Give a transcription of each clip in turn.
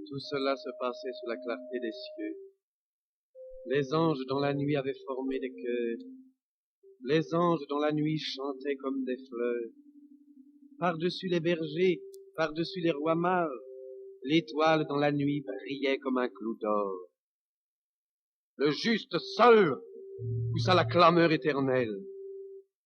Tout cela se passait sous la clarté des cieux. Les anges dans la nuit avaient formé des chœurs. Les anges dans la nuit chantaient comme des fleurs. Par-dessus les bergers, par-dessus les rois mages, l'étoile dans la nuit brillait comme un clou d'or. Le juste seul poussa la clameur éternelle.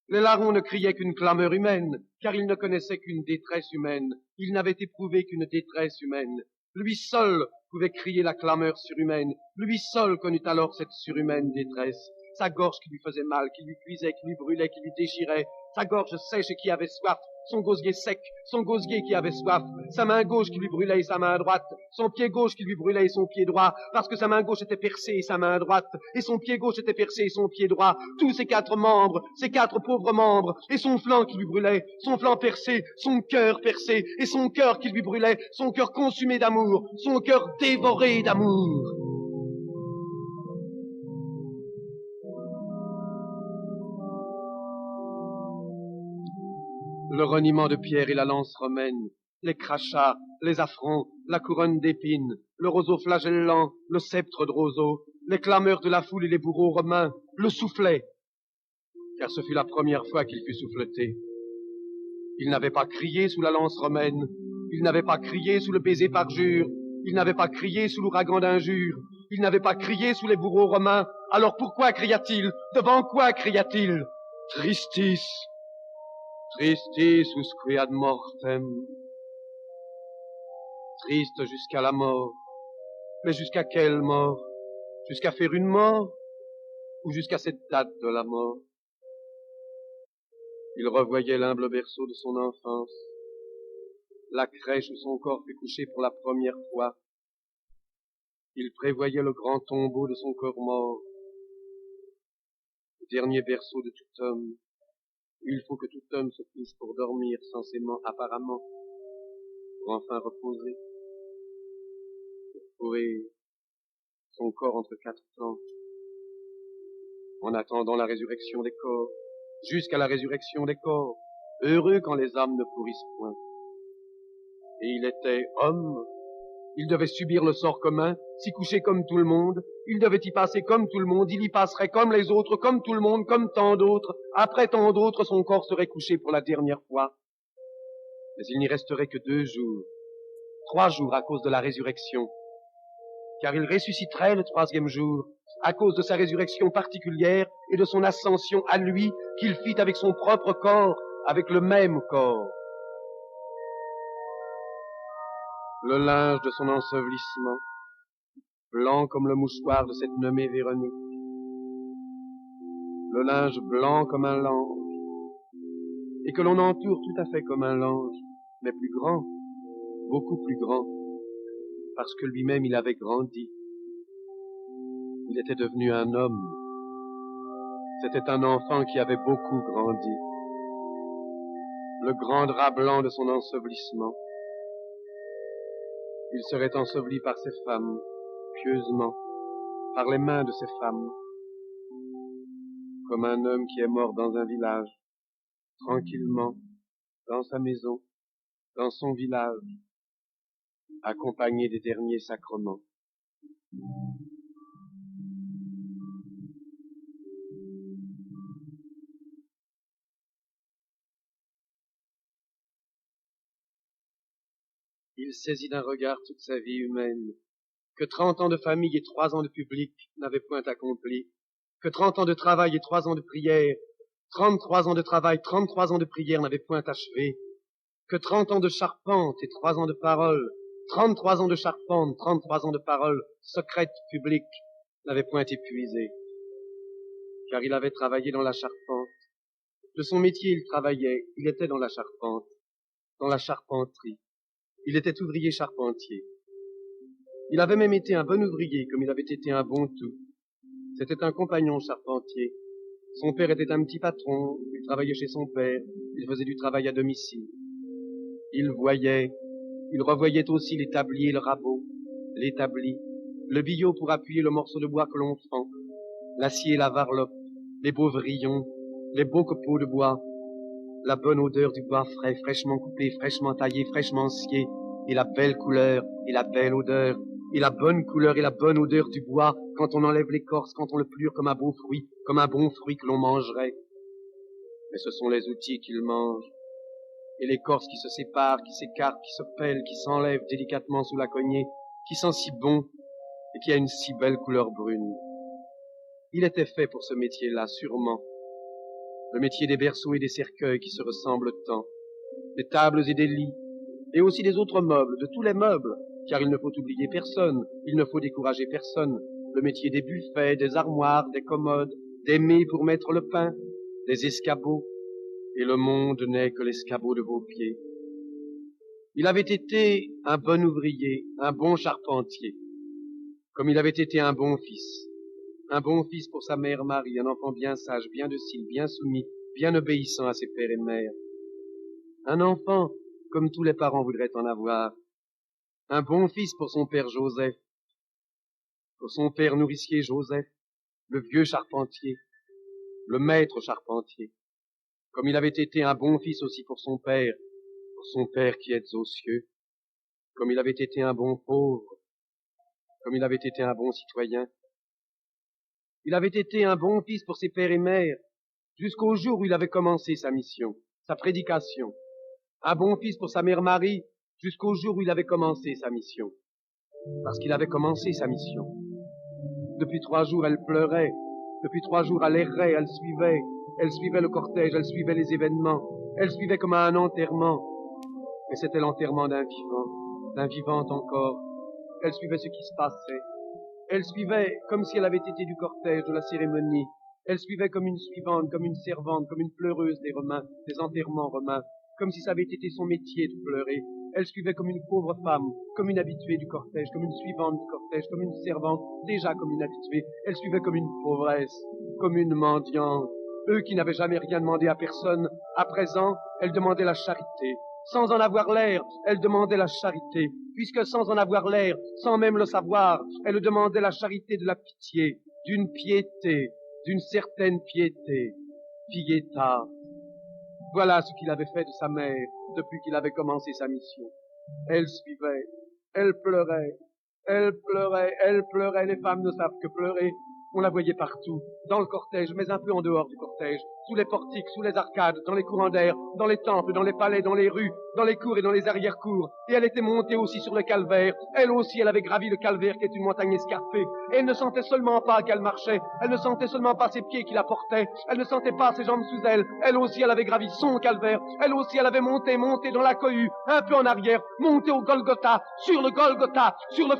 Les larrons ne criaient qu'une clameur humaine, car ils ne connaissaient qu'une détresse humaine. Ils n'avaient éprouvé qu'une détresse humaine. Lui seul pouvait crier la clameur surhumaine. Lui seul connut alors cette surhumaine détresse. Sa gorge qui lui faisait mal, qui lui cuisait, qui lui brûlait, qui lui déchirait. Sa gorge sèche et qui avait soif. Son gosier sec, son gosier qui avait soif. Sa main gauche qui lui brûlait et sa main droite. Son pied gauche qui lui brûlait et son pied droit. Parce que sa main gauche était percée et sa main droite. Et son pied gauche était percé et son pied droit. Tous ces quatre membres, ces quatre pauvres membres. Et son flanc qui lui brûlait, son flanc percé, son cœur percé. Et son cœur qui lui brûlait, son cœur consumé d'amour. Son cœur dévoré d'amour. Le reniement de pierre et la lance romaine, les crachats, les affronts, la couronne d'épines, le roseau flagellant, le sceptre de roseau, les clameurs de la foule et les bourreaux romains, le soufflet, car ce fut la première fois qu'il fut souffleté. Il n'avait pas crié sous la lance romaine, il n'avait pas crié sous le baiser parjure, il n'avait pas crié sous l'ouragan d'injures, il n'avait pas crié sous les bourreaux romains. Alors pourquoi cria-t-il? Devant quoi cria-t-il? Tristis, tristis usque ad mortem. Triste jusqu'à la mort. Mais jusqu'à quelle mort? Jusqu'à faire une mort? Ou jusqu'à cette date de la mort? Il revoyait l'humble berceau de son enfance, la crèche où son corps fut couché pour la première fois. Il prévoyait le grand tombeau de son corps mort, le dernier berceau de tout homme. Il faut que tout homme se couche pour dormir censément, apparemment, pour enfin reposer, pour trouver son corps entre quatre temps, en attendant la résurrection des corps, jusqu'à la résurrection des corps, heureux quand les âmes ne pourrissent point. Et il était homme, il devait subir le sort commun, s'y coucher comme tout le monde, il devait y passer comme tout le monde, il y passerait comme les autres, comme tout le monde, comme tant d'autres. Après tant d'autres, son corps serait couché pour la dernière fois. Mais il n'y resterait que 2 jours, 3 jours à cause de la résurrection, car il ressusciterait le 3e jour, à cause de sa résurrection particulière et de son ascension à lui qu'il fit avec son propre corps, avec le même corps. Le linge de son ensevelissement, blanc comme le mouchoir de cette nommée Véronique, le linge blanc comme un lange, et que l'on entoure tout à fait comme un lange, mais plus grand, beaucoup plus grand, parce que lui-même il avait grandi. Il était devenu un homme. C'était un enfant qui avait beaucoup grandi. Le grand drap blanc de son ensevelissement. Il serait enseveli par ses femmes, pieusement, par les mains de ses femmes, comme un homme qui est mort dans un village, tranquillement, dans sa maison, dans son village, accompagné des derniers sacrements. Il saisit d'un regard toute sa vie humaine, que 30 ans de famille et 3 ans de public n'avaient point accompli, que 30 ans de travail et 3 ans de prière, 33 ans de travail, 33 ans de prière n'avaient point achevé, que 30 ans de charpente et 3 ans de parole, 33 ans de charpente, 33 ans de parole, secrète, publique, n'avaient point épuisé, car il avait travaillé dans la charpente. De son métier il travaillait, il était dans la charpente, dans la charpenterie. Il était ouvrier charpentier. Il avait même été un bon ouvrier, comme il avait été un bon tout. C'était un compagnon charpentier. Son père était un petit patron, il travaillait chez son père, il faisait du travail à domicile. Il voyait, il revoyait aussi l'établi et le rabot, l'établi, le billot pour appuyer le morceau de bois que l'on fend, l'acier et la varlope, les beaux vrillons, les beaux copeaux de bois, la bonne odeur du bois frais, fraîchement coupé, fraîchement taillé, fraîchement scié, et la belle couleur, et la belle odeur, et la bonne couleur et la bonne odeur du bois quand on enlève l'écorce, quand on le plure comme un bon fruit que l'on mangerait. Mais ce sont les outils qu'il mange, et l'écorce qui se sépare, qui s'écarte, qui se pèle, qui s'enlève délicatement sous la cognée, qui sent si bon et qui a une si belle couleur brune. Il était fait pour ce métier-là, sûrement. Le métier des berceaux et des cercueils qui se ressemblent tant, des tables et des lits, et aussi des autres meubles, de tous les meubles, car il ne faut oublier personne, il ne faut décourager personne. Le métier des buffets, des armoires, des commodes, des mets pour mettre le pain, des escabeaux, et le monde n'est que l'escabeau de vos pieds. Il avait été un bon ouvrier, un bon charpentier, comme il avait été un bon fils pour sa mère Marie, un enfant bien sage, bien docile, bien soumis, bien obéissant à ses pères et mères. Un enfant comme tous les parents voudraient en avoir. Un bon fils pour son père Joseph, pour son père nourricier Joseph, le vieux charpentier, le maître charpentier, comme il avait été un bon fils aussi pour son père qui est aux cieux, comme il avait été un bon pauvre, comme il avait été un bon citoyen. Il avait été un bon fils pour ses pères et mères, jusqu'au jour où il avait commencé sa mission, sa prédication. Un bon fils pour sa mère Marie, jusqu'au jour où il avait commencé sa mission. Parce qu'il avait commencé sa mission. Depuis 3 jours, elle pleurait. Depuis 3 jours, elle errait, elle suivait le cortège, elle suivait les événements. Elle suivait comme à un enterrement. Mais c'était l'enterrement d'un vivant encore. Elle suivait ce qui se passait. Elle suivait comme si elle avait été du cortège, de la cérémonie. Elle suivait comme une suivante, comme une servante, comme une pleureuse des Romains, des enterrements romains, comme si ça avait été son métier de pleurer. Elle suivait comme une pauvre femme, comme une habituée du cortège, comme une suivante du cortège, comme une servante, déjà comme une habituée. Elle suivait comme une pauvresse, comme une mendiante. Eux qui n'avaient jamais rien demandé à personne, à présent, elle demandait la charité. Sans en avoir l'air, elle demandait la charité, puisque sans en avoir l'air, sans même le savoir, elle demandait la charité de la pitié, d'une piété, d'une certaine piété, pietà. Voilà ce qu'il avait fait de sa mère depuis qu'il avait commencé sa mission. Elle suivait, elle pleurait, elle pleurait, elle pleurait. Les femmes ne savent que pleurer. On la voyait partout, dans le cortège, mais un peu en dehors du cortège, sous les portiques, sous les arcades, dans les courants d'air, dans les temples, dans les palais, dans les rues, dans les cours et dans les arrière-cours. Et elle était montée aussi sur le calvaire. Elle aussi, elle avait gravi le calvaire qui est une montagne escarpée. Et elle ne sentait seulement pas qu'elle marchait. Elle ne sentait seulement pas ses pieds qui la portaient. Elle ne sentait pas ses jambes sous elle. Elle aussi, elle avait gravi son calvaire. Elle aussi, elle avait monté dans la cohue, un peu en arrière, monté au Golgotha, sur le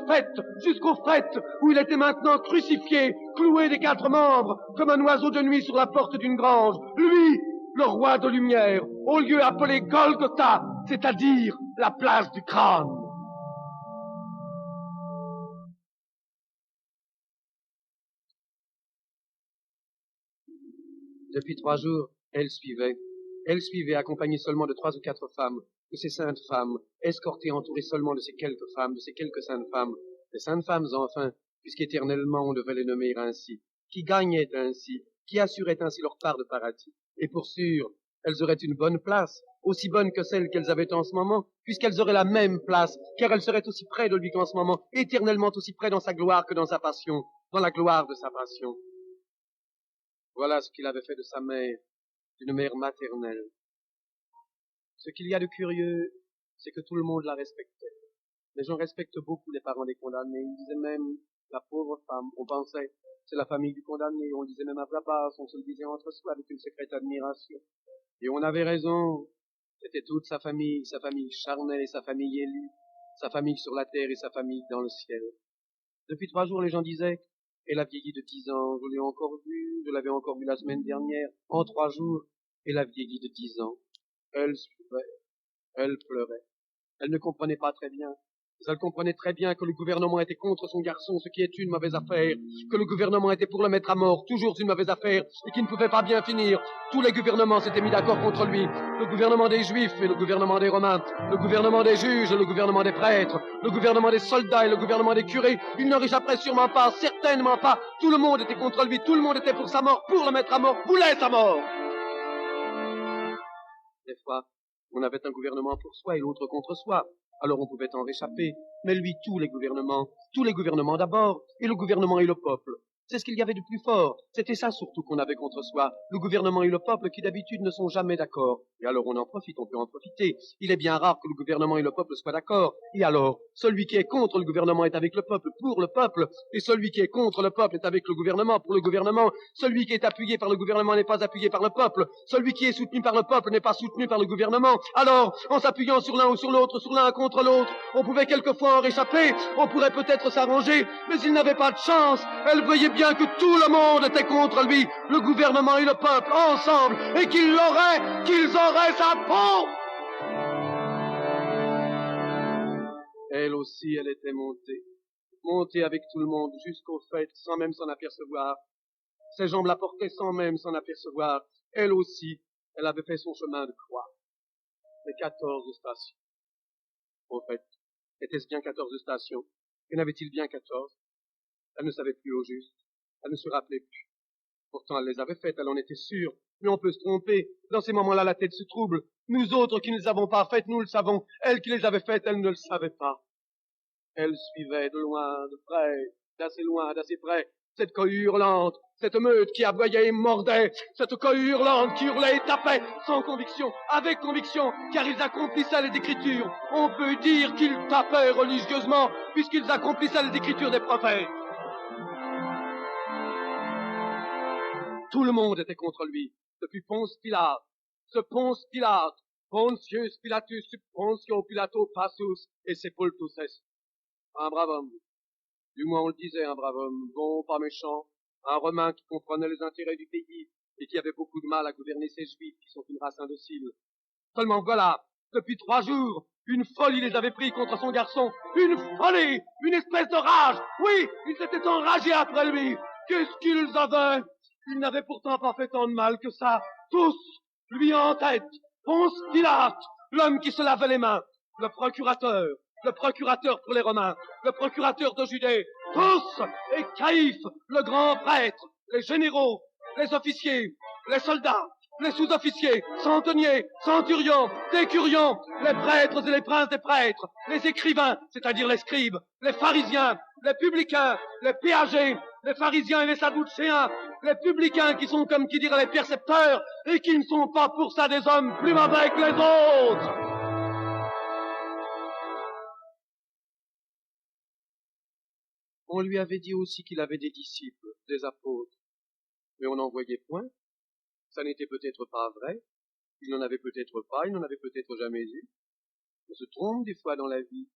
fait, jusqu'au fait, où il était maintenant crucifié, cloué des 4 membres, comme un oiseau de nuit sur la porte d'une grange. Lui, le roi de lumière, au lieu appelé Golgotha, c'est-à-dire la place du crâne. Depuis 3 jours, elle suivait, accompagnée seulement de 3 ou 4 femmes, de ces saintes femmes, escortée, entourée seulement de ces quelques femmes, de ces quelques saintes femmes, des saintes femmes enfin, puisqu'éternellement on devait les nommer ainsi, qui gagnaient ainsi, qui assuraient ainsi leur part de paradis. Et pour sûr, elles auraient une bonne place, aussi bonne que celle qu'elles avaient en ce moment, puisqu'elles auraient la même place, car elles seraient aussi près de lui qu'en ce moment, éternellement aussi près dans sa gloire que dans sa passion, dans la gloire de sa passion. Voilà ce qu'il avait fait de sa mère, d'une mère maternelle. Ce qu'il y a de curieux, c'est que tout le monde la respectait. Les gens respectent beaucoup les parents des condamnés. Ils disaient même, la pauvre femme, on pensait, c'est la famille du condamné. On disait même à voix basse, on se le disait entre soi avec une secrète admiration. Et on avait raison. C'était toute sa famille charnelle et sa famille élue, sa famille sur la terre et sa famille dans le ciel. Depuis 3 jours, les gens disaient, elle a vieilli de 10 ans, je l'ai encore vue, je l'avais encore vue la semaine dernière, en 3 jours, elle a vieilli de 10 ans. Elle suivait, elle pleurait. Elle ne comprenait pas très bien. Elle comprenait très bien que le gouvernement était contre son garçon, ce qui est une mauvaise affaire, que le gouvernement était pour le mettre à mort, toujours une mauvaise affaire, et qui ne pouvait pas bien finir. Tous les gouvernements s'étaient mis d'accord contre lui. Le gouvernement des Juifs et le gouvernement des Romains, le gouvernement des juges et le gouvernement des prêtres, le gouvernement des soldats et le gouvernement des curés. Il n'en réchapperait sûrement pas, certainement pas. Tout le monde était contre lui, tout le monde était pour sa mort, pour le mettre à mort, voulait sa mort. Des fois, on avait un gouvernement pour soi et l'autre contre soi. alors on pouvait en réchapper. Mais lui, tous les gouvernements d'abord, et le gouvernement et le peuple. C'est ce qu'il y avait de plus fort. C'était ça surtout qu'on avait contre soi. Le gouvernement et le peuple qui d'habitude ne sont jamais d'accord. Et alors on en profite, on peut en profiter. Il est bien rare que le gouvernement et le peuple soient d'accord. Et alors, celui qui est contre le gouvernement est avec le peuple pour le peuple. Et celui qui est contre le peuple est avec le gouvernement pour le gouvernement. Celui qui est appuyé par le gouvernement n'est pas appuyé par le peuple. Celui qui est soutenu par le peuple n'est pas soutenu par le gouvernement. Alors, en s'appuyant sur l'un ou sur l'autre, sur l'un contre l'autre, on pouvait quelquefois en réchapper. On pourrait peut-être s'arranger. Mais il n'avait pas de chance. Elle voyait bien que tout le monde était contre lui, le gouvernement et le peuple, ensemble, et qu'ils auraient sa peau. Elle aussi, elle était montée avec tout le monde jusqu'au fait, sans même s'en apercevoir. Ses jambes la portaient sans même s'en apercevoir. Elle aussi, elle avait fait son chemin de croix. Les 14 stations. Au fait, était-ce bien 14 stations? Y en avait-il bien 14? Elle ne savait plus au juste. Elle ne se rappelait plus. Pourtant, elle les avait faites, elle en était sûre. Mais on peut se tromper. Dans ces moments-là, la tête se trouble. Nous autres qui ne les avons pas faites, nous le savons. Elle qui les avait faites, elle ne le savait pas. Elle suivait de loin, de près, d'assez loin, d'assez près, cette cohue hurlante, cette meute qui aboyait et mordait, cette cohue hurlante qui hurlait et tapait, sans conviction, avec conviction, car ils accomplissaient les Écritures. On peut dire qu'ils tapaient religieusement, puisqu'ils accomplissaient les Écritures des prophètes. Tout le monde était contre lui, depuis Ponce Pilate, ce Ponce Pilate, Pontius Pilatus, Pontio Pilato Passus et Sepultus est. Un brave homme, du moins on le disait, un brave homme, bon, pas méchant, un Romain qui comprenait les intérêts du pays et qui avait beaucoup de mal à gouverner ces Juifs qui sont une race indocile. Seulement voilà, depuis 3 jours, une folie les avait pris contre son garçon, une folie, une espèce de rage, oui, ils s'étaient enragés après lui. Qu'est-ce qu'ils avaient? Ils n'avaient pourtant pas fait tant de mal que ça. Tous, lui en tête, Ponce Pilate, l'homme qui se lavait les mains, le procurateur pour les Romains, le procurateur de Judée, tous, et Caïphe, le grand prêtre, les généraux, les officiers, les soldats, les sous-officiers, centeniers, centurions, décurions, les prêtres et les princes des prêtres, les écrivains, c'est-à-dire les scribes, les pharisiens, les publicains, les péagers, les pharisiens et les sadducéens, les publicains qui sont comme qui dirait les percepteurs et qui ne sont pas pour ça des hommes plus mauvais que les autres. On lui avait dit aussi qu'il avait des disciples, des apôtres, mais on n'en voyait point. Ça n'était peut-être pas vrai, il n'en avait peut-être pas, il n'en avait peut-être jamais eu. On se trompe des fois dans la vie.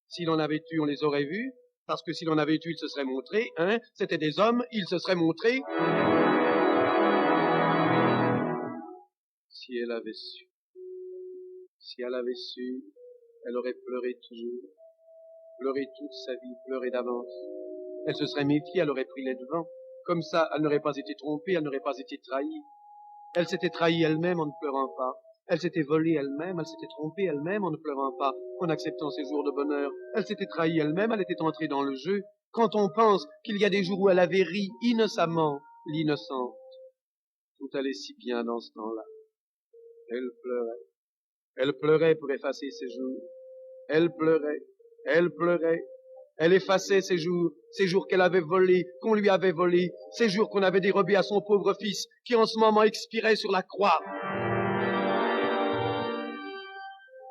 S'il en avait eu, on les aurait vus, parce que s'il en avait eu, il se serait montré, hein, c'était des hommes, ils se seraient montrés. Si elle avait su, elle aurait pleuré toujours, pleuré toute sa vie, pleuré d'avance. Elle se serait méfiée, elle aurait pris les devants. Comme ça, elle n'aurait pas été trompée, elle n'aurait pas été trahie. Elle s'était trahie elle-même en ne pleurant pas. Elle s'était volée elle-même, elle s'était trompée elle-même en ne pleurant pas, en acceptant ses jours de bonheur. Elle s'était trahie elle-même, elle était entrée dans le jeu. Quand on pense qu'il y a des jours où elle avait ri innocemment, l'innocente, tout allait si bien dans ce temps-là. Elle pleurait. Elle pleurait pour effacer ses jours. Elle pleurait. Elle pleurait. Elle effaçait ces jours qu'elle avait volés, qu'on lui avait volés, ces jours qu'on avait dérobés à son pauvre fils, qui en ce moment expirait sur la croix.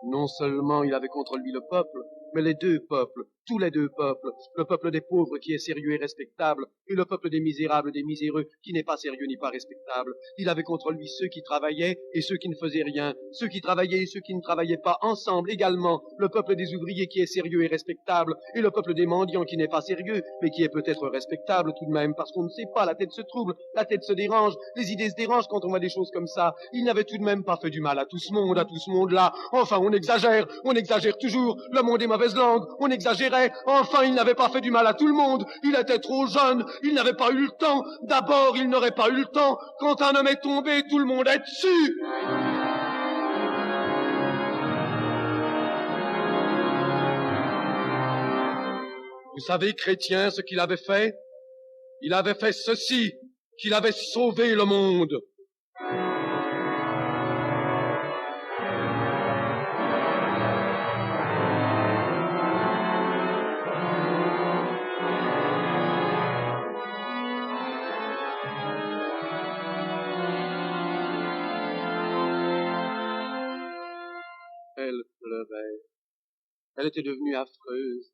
Non seulement il avait contre lui le peuple, mais les deux peuples, tous les deux peuples, le peuple des pauvres qui est sérieux et respectable, et le peuple des misérables, des miséreux, qui n'est pas sérieux ni pas respectable. Il avait contre lui ceux qui travaillaient et ceux qui ne faisaient rien, ceux qui travaillaient et ceux qui ne travaillaient pas, ensemble également, le peuple des ouvriers qui est sérieux et respectable, et le peuple des mendiants qui n'est pas sérieux, mais qui est peut-être respectable tout de même, parce qu'on ne sait pas, la tête se trouble, la tête se dérange, les idées se dérangent quand on voit des choses comme ça. Il n'avait tout de même pas fait du mal à tout ce monde-là. Enfin, on exagère toujours, le monde est mauvaise langue, on exagérait, enfin il n'avait pas fait du mal à tout le monde, il était trop jeune, il n'avait pas eu le temps, d'abord il n'aurait pas eu le temps, quand un homme est tombé, tout le monde est dessus. Vous savez, chrétien, ce qu'il avait fait? Il avait fait ceci, qu'il avait sauvé le monde. Elle pleurait. Elle était devenue affreuse.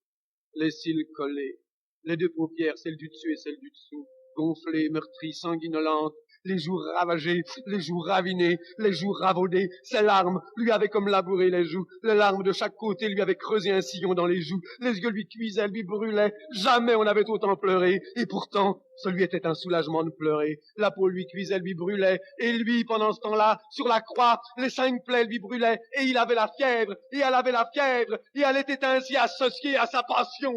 Les cils collés, les deux paupières, celle du dessus et celle du dessous, gonflées, meurtries, sanguinolentes, les joues ravagées, les joues ravinées, les joues ravaudées. Ses larmes lui avaient comme labouré les joues. Les larmes de chaque côté lui avaient creusé un sillon dans les joues. Les yeux lui cuisaient, lui brûlaient. Jamais on n'avait autant pleuré. Et pourtant, ce lui était un soulagement de pleurer. La peau lui cuisait, lui brûlait. Et lui, pendant ce temps-là, sur la croix, les 5 plaies lui brûlaient. Et il avait la fièvre. Et elle avait la fièvre. Et elle était ainsi associée à sa passion.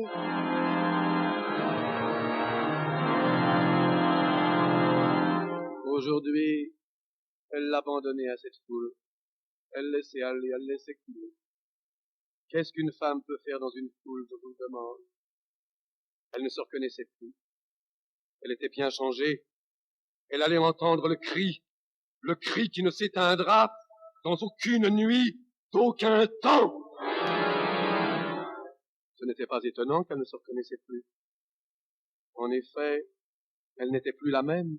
Aujourd'hui, elle l'abandonnait à cette foule. Elle laissait aller, elle laissait couler. Qu'est-ce qu'une femme peut faire dans une foule, je vous le demande? Elle ne se reconnaissait plus. Elle était bien changée. Elle allait entendre le cri qui ne s'éteindra dans aucune nuit, d'aucun temps. Ce n'était pas étonnant qu'elle ne se reconnaissait plus. En effet, elle n'était plus la même.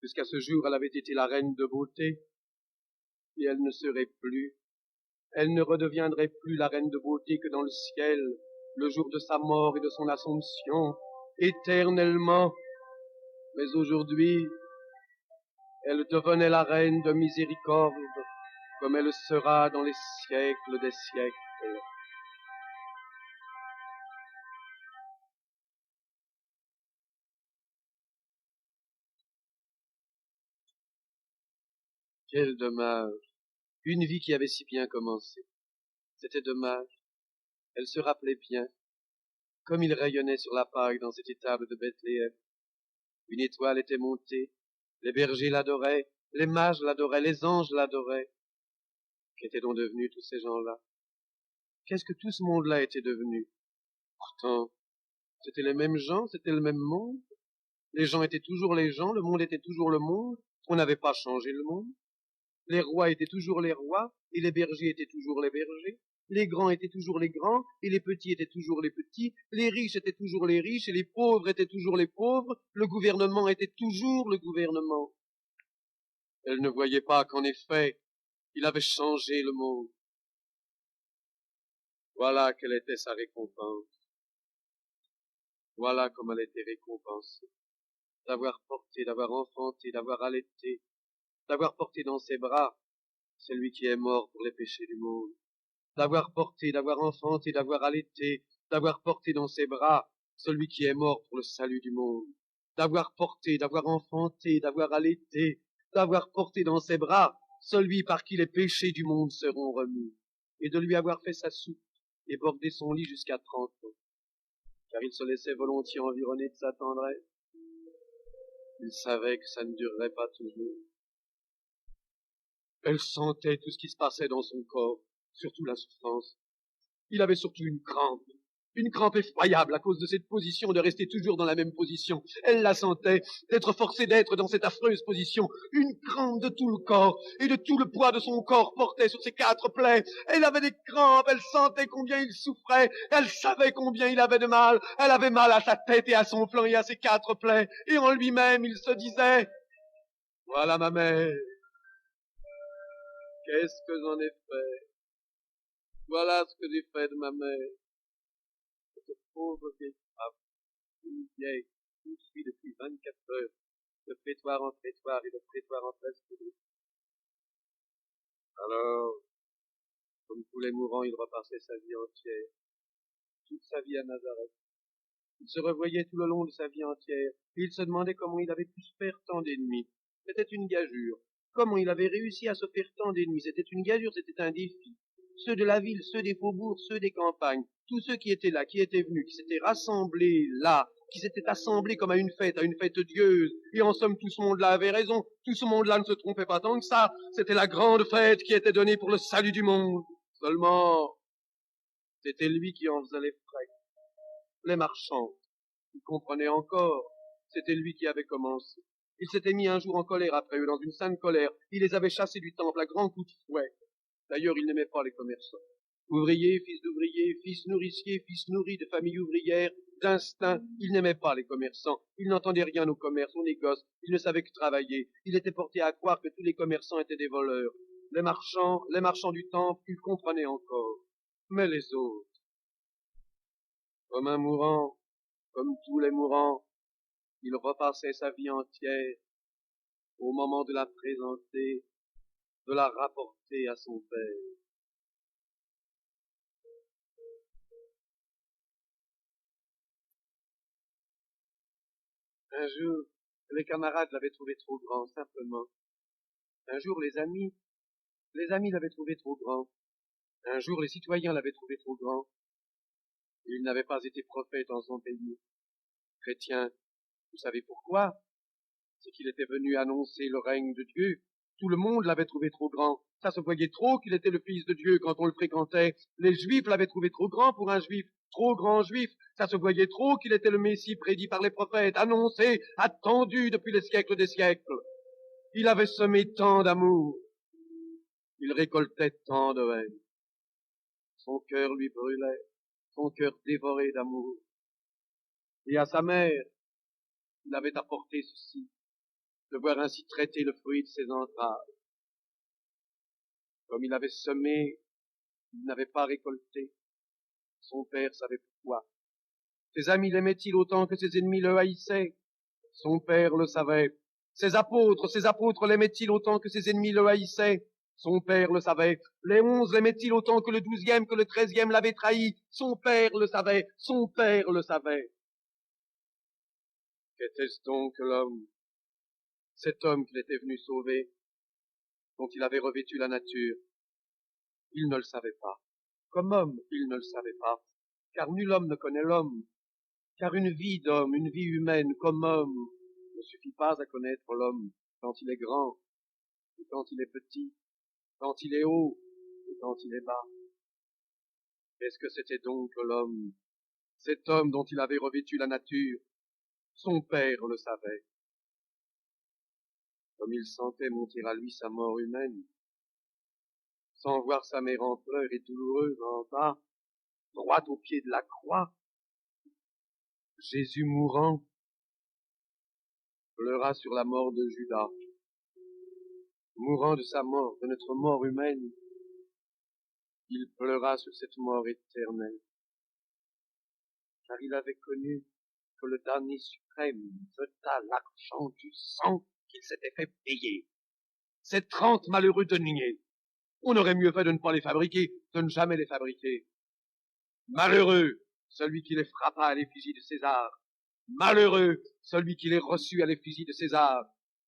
Jusqu'à ce jour, elle avait été la reine de beauté. Et elle ne serait plus. Elle ne redeviendrait plus la reine de beauté que dans le ciel, le jour de sa mort et de son assomption, éternellement. Mais aujourd'hui, elle devenait la reine de miséricorde, comme elle sera dans les siècles des siècles. Quel dommage! Une vie qui avait si bien commencé. C'était dommage. Elle se rappelait bien, comme il rayonnait sur la paille dans cette étable de Bethléem. Une étoile était montée, les bergers l'adoraient, les mages l'adoraient, les anges l'adoraient. Qu'étaient donc devenus tous ces gens-là? Qu'est-ce que tout ce monde-là était devenu? Pourtant, c'était les mêmes gens, c'était le même monde. Les gens étaient toujours les gens, le monde était toujours le monde. On n'avait pas changé le monde. Les rois étaient toujours les rois, et les bergers étaient toujours les bergers. Les grands étaient toujours les grands, et les petits étaient toujours les petits. Les riches étaient toujours les riches, et les pauvres étaient toujours les pauvres. Le gouvernement était toujours le gouvernement. Elle ne voyait pas qu'en effet, il avait changé le monde. Voilà quelle était sa récompense. Voilà comme elle était récompensée. D'avoir porté, d'avoir enfanté, d'avoir allaité, d'avoir porté dans ses bras celui qui est mort pour les péchés du monde. D'avoir porté, d'avoir enfanté, d'avoir allaité, d'avoir porté dans ses bras celui qui est mort pour le salut du monde. D'avoir porté, d'avoir enfanté, d'avoir allaité, d'avoir porté dans ses bras celui par qui les péchés du monde seront remis, et de lui avoir fait sa soupe et bordé son lit jusqu'à 30 ans, car il se laissait volontiers environner de sa tendresse. Il savait que ça ne durerait pas toujours. Elle sentait tout ce qui se passait dans son corps, surtout la souffrance. Il avait surtout une crampe effroyable à cause de cette position, de rester toujours dans la même position. Elle la sentait, d'être forcée d'être dans cette affreuse position. Une crampe de tout le corps, et de tout le poids de son corps portait sur ses 4 plaies. Elle avait des crampes, elle sentait combien il souffrait, elle savait combien il avait de mal. Elle avait mal à sa tête et à son flanc et à ses 4 plaies. Et en lui-même, il se disait, voilà ma mère. Qu'est-ce que j'en ai fait? Voilà ce que j'ai fait de ma mère. Cette pauvre vieille femme, une vieille, qui suit depuis 24 heures, de prétoire en prétoire et de prétoire en presbytère. Alors, comme tous les mourants, il repassait sa vie entière, toute sa vie à Nazareth. Il se revoyait tout le long de sa vie entière, et il se demandait comment il avait pu se faire tant d'ennemis. C'était une gageure. Comment il avait réussi à se faire tant d'ennemis? C'était une gageure, c'était un défi. Ceux de la ville, ceux des faubourgs, ceux des campagnes, tous ceux qui étaient là, qui étaient venus, qui s'étaient rassemblés là, qui s'étaient assemblés comme à une fête dieuse. Et en somme, tout ce monde-là avait raison. Tout ce monde-là ne se trompait pas tant que ça. C'était la grande fête qui était donnée pour le salut du monde. Seulement, c'était lui qui en faisait les frais. Les marchands, ils comprenaient encore. C'était lui qui avait commencé. Il s'était mis un jour en colère après eux, dans une sainte colère. Il les avait chassés du temple à grands coups de fouet. D'ailleurs, il n'aimait pas les commerçants. Ouvriers, fils nourriciers, fils nourris de famille ouvrière, d'instinct, il n'aimait pas les commerçants. Il n'entendait rien au commerce, au négoce. Il ne savait que travailler. Il était porté à croire que tous les commerçants étaient des voleurs. Les marchands du temple, ils comprenaient encore. Mais les autres, comme un mourant, comme tous les mourants, il repassait sa vie entière au moment de la présenter, de la rapporter à son père. Un jour, les camarades l'avaient trouvé trop grand, simplement. Un jour, les amis l'avaient trouvé trop grand. Un jour, les citoyens l'avaient trouvé trop grand. Il n'avait pas été prophète en son pays. Chrétien, vous savez pourquoi? C'est qu'il était venu annoncer le règne de Dieu. Tout le monde l'avait trouvé trop grand. Ça se voyait trop qu'il était le fils de Dieu quand on le fréquentait. Les Juifs l'avaient trouvé trop grand pour un Juif, trop grand Juif. Ça se voyait trop qu'il était le Messie prédit par les prophètes, annoncé, attendu depuis les siècles des siècles. Il avait semé tant d'amour. Il récoltait tant de haine. Son cœur lui brûlait, son cœur dévoré d'amour. Et à sa mère, il avait apporté ceci, de voir ainsi traiter le fruit de ses entrailles. Comme il avait semé, il n'avait pas récolté. Son père savait pourquoi. Ses amis l'aimaient-ils autant que ses ennemis le haïssaient? Son père le savait. Ses apôtres l'aimaient-ils autant que ses ennemis le haïssaient? Son père le savait. Les 11 l'aimaient-ils autant que le 12e, que le 13e l'avait trahi? Son père le savait. Son père le savait. Qu'était-ce donc l'homme? Cet homme qu'il était venu sauver, dont il avait revêtu la nature. Il ne le savait pas. Comme homme, il ne le savait pas. Car nul homme ne connaît l'homme. Car une vie d'homme, une vie humaine comme homme, ne suffit pas à connaître l'homme quand il est grand, et quand il est petit, quand il est haut, et quand il est bas. Qu'est-ce que c'était donc l'homme? Cet homme dont il avait revêtu la nature, son père le savait. Comme il sentait monter à lui sa mort humaine, sans voir sa mère en pleurs et douloureuse en bas, droite au pied de la croix, Jésus mourant, pleura sur la mort de Judas. Mourant de sa mort, de notre mort humaine, il pleura sur cette mort éternelle. Car il avait connu que le damné suprême jeta l'argent du sang qu'il s'était fait payer. Ces 30 malheureux deniers, on aurait mieux fait de ne pas les fabriquer, de ne jamais les fabriquer. Malheureux, celui qui les frappa à l'effigie de César. Malheureux, celui qui les reçut à l'effigie de César.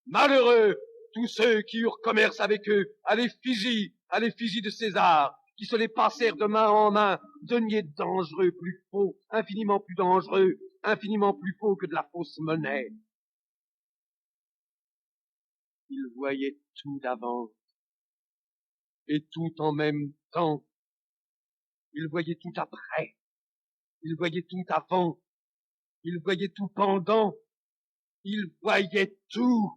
Malheureux, tous ceux qui eurent commerce avec eux à l'effigie de César, qui se les passèrent de main en main, deniers dangereux, plus faux, infiniment plus dangereux, infiniment plus faux que de la fausse monnaie. Ils voyaient tout d'avance, et tout en même temps. Ils voyaient tout après, ils voyaient tout avant, ils voyaient tout pendant, ils voyaient tout.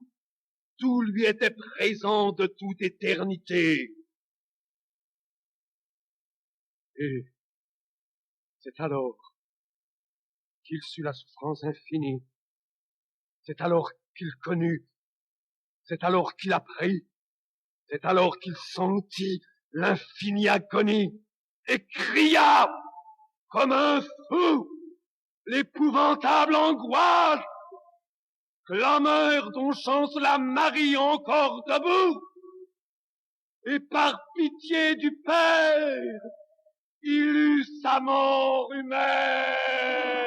Tout lui était présent de toute éternité. Et c'est alors qu'il sut la souffrance infinie. C'est alors qu'il connut. C'est alors qu'il apprit. C'est alors qu'il sentit l'infinie agonie et cria comme un fou l'épouvantable angoisse. Clameur dont chancela Marie encore debout. Et par pitié du Père, il eut sa mort humaine.